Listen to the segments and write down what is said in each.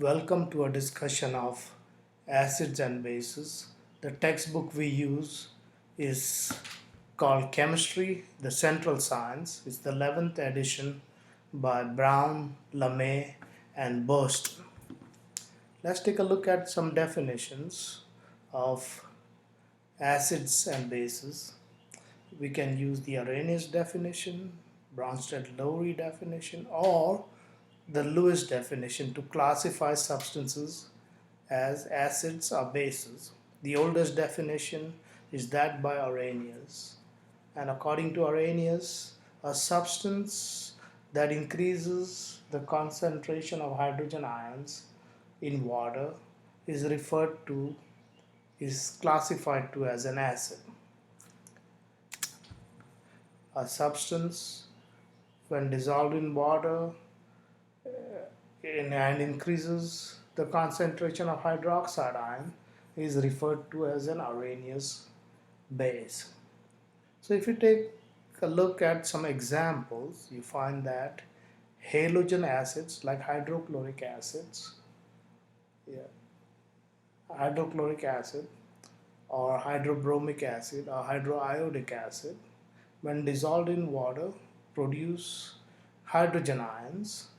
Welcome to a discussion of acids and bases. The textbook we use is called Chemistry, the Central Science. It's the 11th edition by Brown, LeMay, and Burston. Let's take a look at some definitions of acids and bases. We can use the Arrhenius definition, Bronsted-Lowry definition, or the Lewis definition to classify substances as acids or bases. The oldest definition is that by Arrhenius. And according to Arrhenius, a substance that increases the concentration of hydrogen ions in water is classified to as an acid. A substance when dissolved in water and increases the concentration of hydroxide ion is referred to as an Arrhenius base. So if you take a look at some examples, you find that halogen acids like hydrochloric acids, hydrochloric acid or hydrobromic acid or hydroiodic acid, when dissolved in water, produce hydrogen ions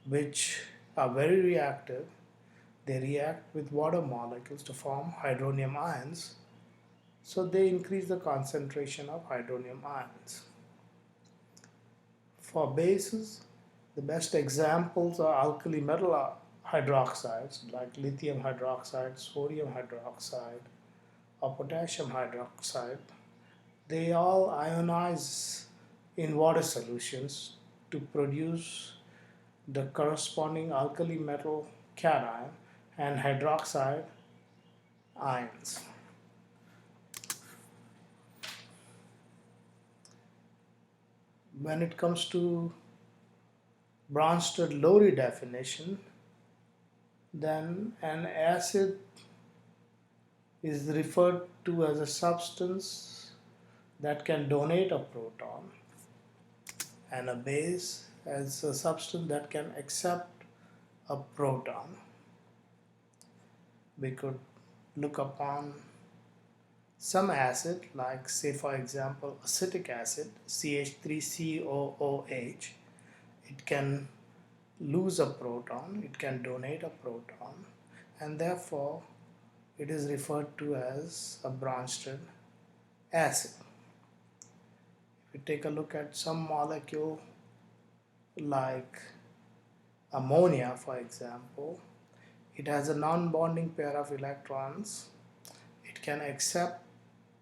which are very reactive. They react with water molecules to form hydronium ions, so they increase the concentration of hydronium ions. For bases, the best examples are alkali metal hydroxides like lithium hydroxide, sodium hydroxide, or potassium hydroxide. They all ionize in water solutions to produce the corresponding alkali metal cation and hydroxide ions. When it comes to Bronsted-Lowry definition, then an acid is referred to as a substance that can donate a proton, and a base as a substance that can accept a proton. We could look upon some acid like, say for example, acetic acid, CH3COOH. It can lose a proton, it can donate a proton, and therefore it is referred to as a Bronsted acid. If we take a look at some molecule like ammonia, for example, it has a non-bonding pair of electrons. It can accept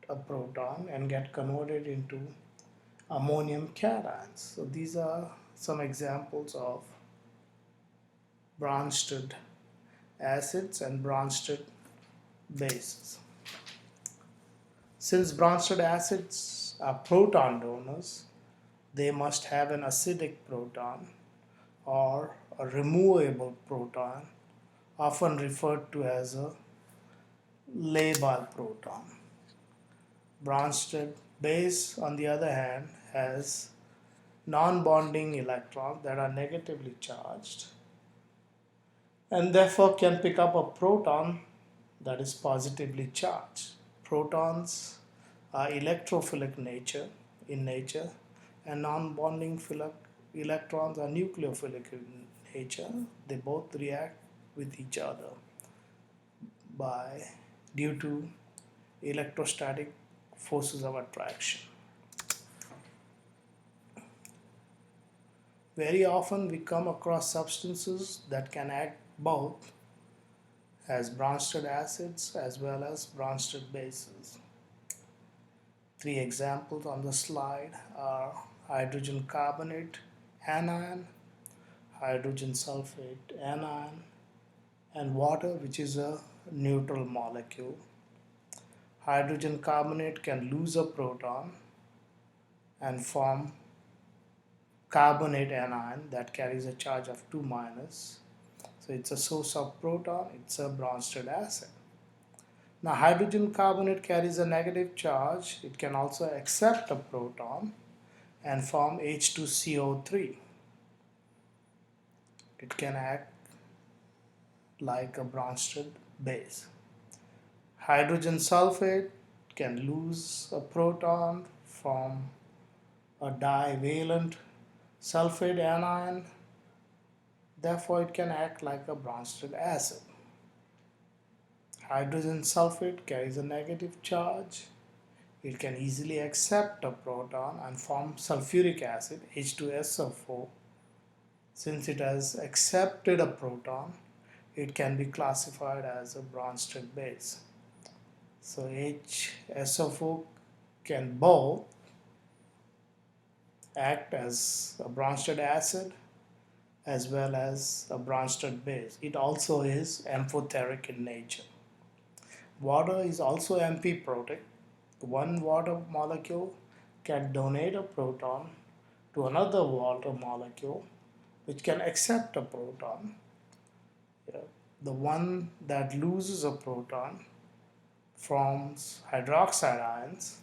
a proton and get converted into ammonium cations. So these are some examples of Bronsted acids and Bronsted bases. Since Bronsted acids are proton donors, they must have an acidic proton or a removable proton, often referred to as a labile proton. Bronsted base, on the other hand, has non-bonding electrons that are negatively charged and therefore can pick up a proton that is positively charged. Protons are electrophilic in nature, and non-bonding electrons are nucleophilic in nature. They both react with each other due to electrostatic forces of attraction. Very often we come across substances that can act both as Bronsted acids as well as Bronsted bases. Three examples on the slide are hydrogen carbonate anion, hydrogen sulfate anion, and water, which is a neutral molecule. Hydrogen carbonate can lose a proton and form carbonate anion that carries a charge of 2 minus. So it's a source of proton, it's a Bronsted acid. Now hydrogen carbonate carries a negative charge. It can also accept a proton and form H2CO3. It can act like a Bronsted base. Hydrogen sulfate can lose a proton from a divalent sulfate anion, therefore it can act like a Bronsted acid. Hydrogen sulfate carries a negative charge. It can easily accept a proton and form sulfuric acid H2SO4. Since it has accepted a proton, it can be classified as a Bronsted base. So HSO4 can both act as a Bronsted acid as well as a Bronsted base. It also is amphoteric in nature. Water is also amphiprotic. One water molecule can donate a proton to another water molecule which can accept a proton. Yeah. The one that loses a proton forms hydroxide ions,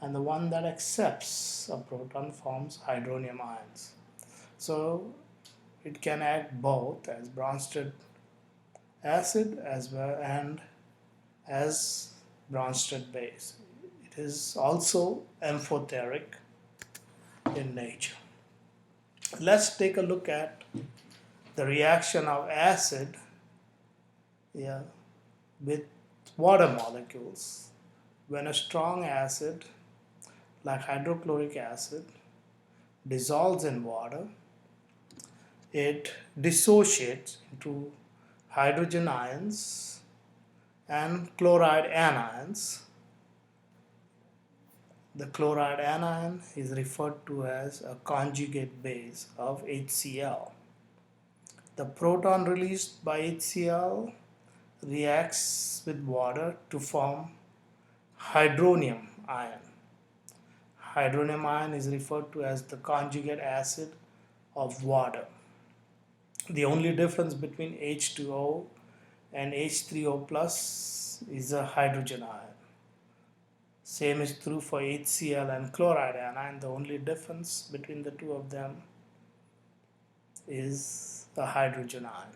and the one that accepts a proton forms hydronium ions. So it can act both as Bronsted acid as well and as Bronsted base. It is also amphoteric in nature. Let's take a look at the reaction of acid, yeah, with water molecules. When a strong acid like hydrochloric acid dissolves in water, it dissociates into hydrogen ions and chloride anions. The chloride anion is referred to as a conjugate base of HCl. The proton released by HCl reacts with water to form hydronium ion. Hydronium ion is referred to as the conjugate acid of water. The only difference between H2O and H3O plus is a hydrogen ion. Same is true for HCl and chloride anion. The only difference between the two of them is the hydrogen ion.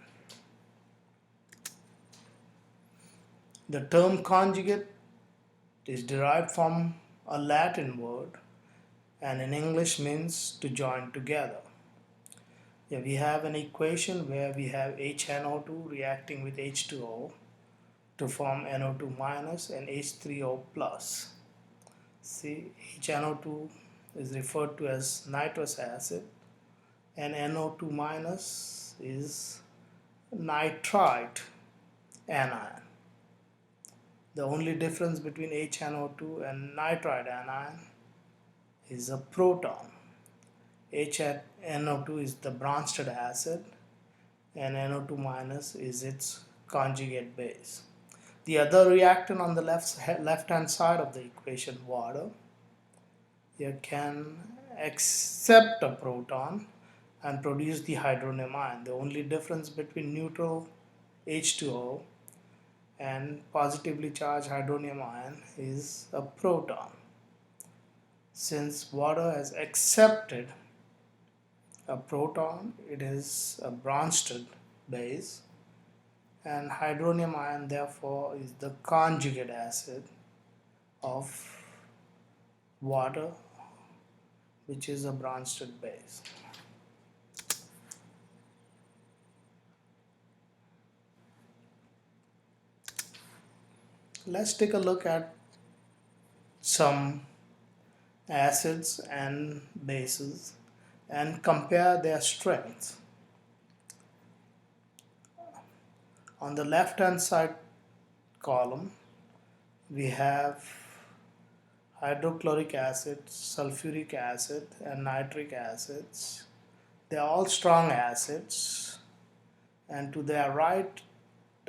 The term conjugate is derived from a Latin word and in English means to join together. Yeah, we have an equation where we have HNO2 reacting with H2O to form NO2 minus and H3O plus. See, HNO2 is referred to as nitrous acid and NO2 minus is nitrite anion. The only difference between HNO2 and nitrite anion is a proton. HNO2 is the Bronsted acid and NO2 minus is its conjugate base. The other reactant on the left hand side of the equation, water, here can accept a proton and produce the hydronium ion. The only difference between neutral H2O and positively charged hydronium ion is a proton. Since water has accepted a proton, it is a Bronsted base, and hydronium ion therefore is the conjugate acid of water, which is a Bronsted base. Let's take a look at some acids and bases and compare their strengths. On the left hand side column, we have hydrochloric acid, sulfuric acid, and nitric acids. They are all strong acids, and to their right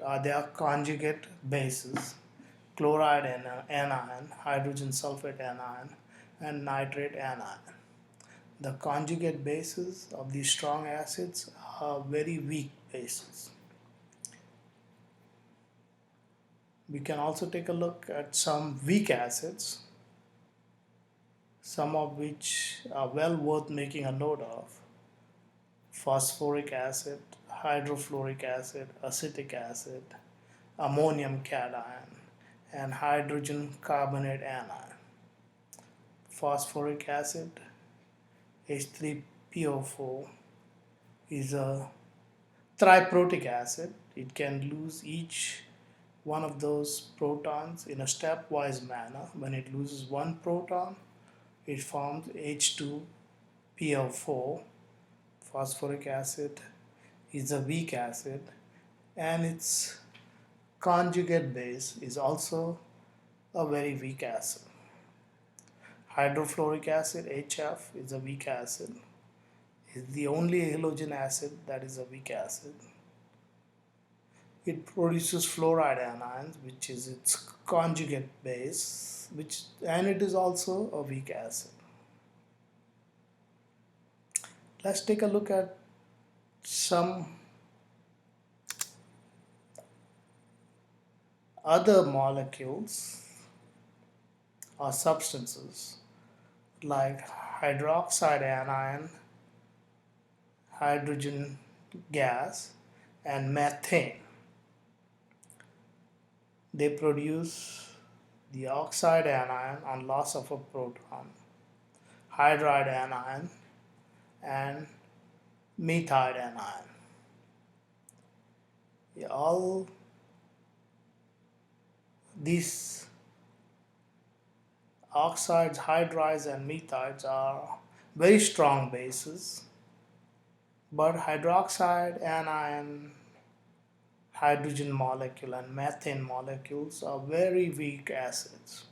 are their conjugate bases: chloride anion, hydrogen sulfate anion, and nitrate anion. The conjugate bases of these strong acids are very weak bases. We can also take a look at some weak acids, some of which are well worth making a note of: phosphoric acid, hydrofluoric acid, acetic acid, ammonium cation, and hydrogen carbonate anion. Phosphoric acid, H3PO4, is a triprotic acid. It can lose each one of those protons in a stepwise manner. When it loses one proton, it forms H2PO4. Phosphoric acid is a weak acid, and its conjugate base is also a very weak acid. Hydrofluoric acid, HF, is a weak acid. It's the only halogen acid that is a weak acid. It produces fluoride anions, which is its conjugate base, and it is also a weak acid. Let's take a look at some other molecules or substances like hydroxide anion, hydrogen gas, and methane. They produce the oxide anion on loss of a proton, hydride anion, and methide anion. All these oxides, hydrides, and methides are very strong bases, but hydroxide anion, hydrogen molecule, and methane molecules are very weak acids.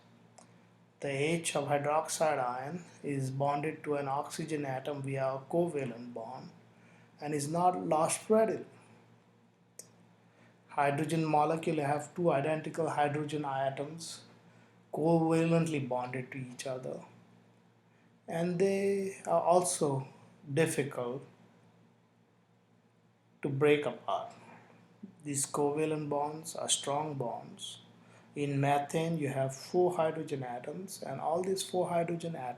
The H of hydroxide ion is bonded to an oxygen atom via a covalent bond and is not lost readily. Hydrogen molecule have two identical hydrogen atoms covalently bonded to each other, and they are also difficult to break apart. These covalent bonds are strong bonds. In methane, you have four hydrogen atoms, and all these four hydrogen atoms